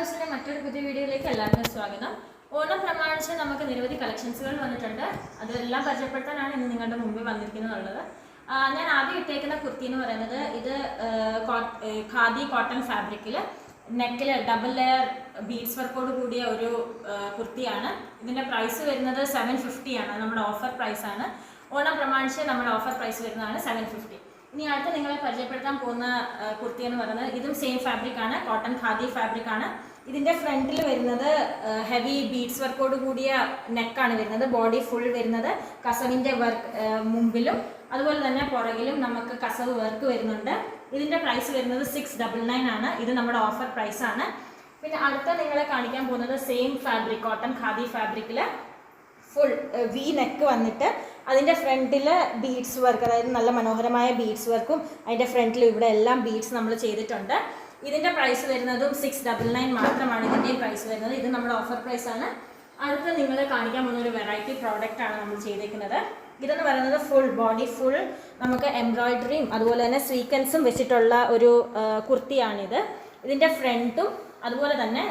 ബ്ലൗസിന്റെ മറ്റൊരു പുതിയ വീഡിയോയിലേക്ക് എല്ലാവർക്കും സ്വാഗതം. ഓണം പ്രമാണിച്ച് നമുക്ക് നിരവധി കളക്ഷൻസുകൾ വന്നിട്ടുണ്ട്. അതെല്ലാം പരിചയപ്പെടുത്താനാണ് ഇന്ന് നിങ്ങളുടെ മുമ്പിൽ വന്നിരിക്കുന്നത്. ഞാൻ ആദ്യം ഇട്ടേക്കുന്ന കുർത്തി എന്ന് പറയുന്നത് ഇത് ഖാദി കോട്ടൺ ഫാബ്രിക്കിൽ നെക്കിൽ ഡബിൾ ലെയർ ബീഡ്സ് വർക്കോട് കൂടിയ ഒരു കുർത്തിയാണ്. ഇതിൻ്റെ പ്രൈസ് വരുന്നത് 750 ആണ്. നമ്മുടെ ഓഫർ പ്രൈസാണ്. ഓണം പ്രമാണിച്ച് നമ്മുടെ ഓഫർ പ്രൈസ് വരുന്നതാണ് 750. ഇനി അടുത്ത് നിങ്ങളെ പരിചയപ്പെടുത്താൻ പോകുന്ന കുർത്തി എന്ന് പറയുന്നത് ഇതും സെയിം ഫാബ്രിക് ആണ്, കോട്ടൺ ഖാദി ഫാബ്രിക് ആണ്. ഇതിൻ്റെ ഫ്രണ്ടിൽ വരുന്നത് ഹെവി ബീഡ്സ് വർക്കോട് കൂടിയ നെക്കാണ് വരുന്നത്. ബോഡി ഫുൾ വരുന്നത് കസവിൻ്റെ വർക്ക് മുമ്പിലും അതുപോലെ തന്നെ പുറകിലും നമുക്ക് കസവ് വർക്ക് വരുന്നുണ്ട്. ഇതിൻ്റെ പ്രൈസ് വരുന്നത് 699 ആണ്. ഇത് നമ്മുടെ ഓഫർ പ്രൈസാണ്. പിന്നെ അടുത്ത നിങ്ങളെ കാണിക്കാൻ പോകുന്നത് സെയിം ഫാബ്രിക് കോട്ടൺ ഖാദി ഫാബ്രിക്കിൽ ഫുൾ വി നെക്ക് വന്നിട്ട് അതിൻ്റെ ഫ്രണ്ടിൽ ബീഡ്സ് വർക്ക്, അതായത് നല്ല മനോഹരമായ ബീഡ്സ് വർക്കും അതിൻ്റെ ഫ്രണ്ടിലും ഇവിടെ എല്ലാം ബീഡ്സ് നമ്മൾ ചെയ്തിട്ടുണ്ട്. ഇതിൻ്റെ പ്രൈസ് വരുന്നതും 699 മാത്രമാണ് ഇതിൻ്റെയും പ്രൈസ് വരുന്നത്. ഇത് നമ്മുടെ ഓഫർ പ്രൈസാണ്. അടുത്ത നിങ്ങളെ കാണിക്കാൻ പോകുന്ന ഒരു വെറൈറ്റി പ്രോഡക്റ്റാണ് നമ്മൾ ചെയ്തേക്കുന്നത്. ഇതെന്ന് പറയുന്നത് ഫുൾ ബോഡി ഫുൾ നമുക്ക് എംബ്രോയിഡറിയും അതുപോലെ തന്നെ സ്വീക്വൻസും വെച്ചിട്ടുള്ള ഒരു കുർത്തിയാണിത്. ഇതിൻ്റെ ഫ്രണ്ടും അതുപോലെ തന്നെ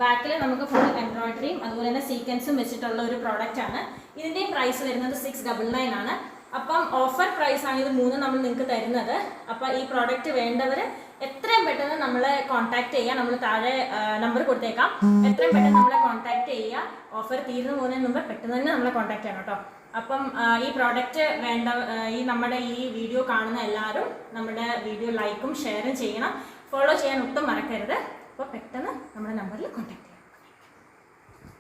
ബാക്കിൽ നമുക്ക് ഫുൾ എംബ്രോയിഡറിയും അതുപോലെ തന്നെ സീക്വൻസും വെച്ചിട്ടുള്ള ഒരു പ്രോഡക്റ്റാണ്. ഇതിൻ്റെയും പ്രൈസ് വരുന്നത് 699 ആണ്. അപ്പം ഓഫർ പ്രൈസാണ് ഇത് മൂന്നും നമ്മൾ നിങ്ങൾക്ക് തരുന്നത്. അപ്പോൾ ഈ പ്രോഡക്റ്റ് വേണ്ടവർ എത്രയും പെട്ടെന്ന് നമ്മളെ കോൺടാക്ട് ചെയ്യുക. നമ്മൾ താഴെ നമ്പർ കൊടുത്തേക്കാം. എത്രയും പെട്ടെന്ന് നമ്മളെ കോൺടാക്ട് ചെയ്യുക. ഓഫർ തീർന്നു പോകുന്നതിന് മുമ്പ് പെട്ടെന്ന് തന്നെ നമ്മളെ കോൺടാക്ട് ചെയ്യണം കേട്ടോ. അപ്പം ഈ പ്രോഡക്റ്റ് വേണ്ട നമ്മുടെ ഈ വീഡിയോ കാണുന്ന എല്ലാവരും നമ്മുടെ വീഡിയോ ലൈക്കും ഷെയറും ചെയ്യണം. ഫോളോ ചെയ്യാൻ ഒട്ടും മറക്കരുത്. അപ്പോൾ പെട്ടെന്ന് നമ്മുടെ നമ്പറിൽ കോൺടാക്ട്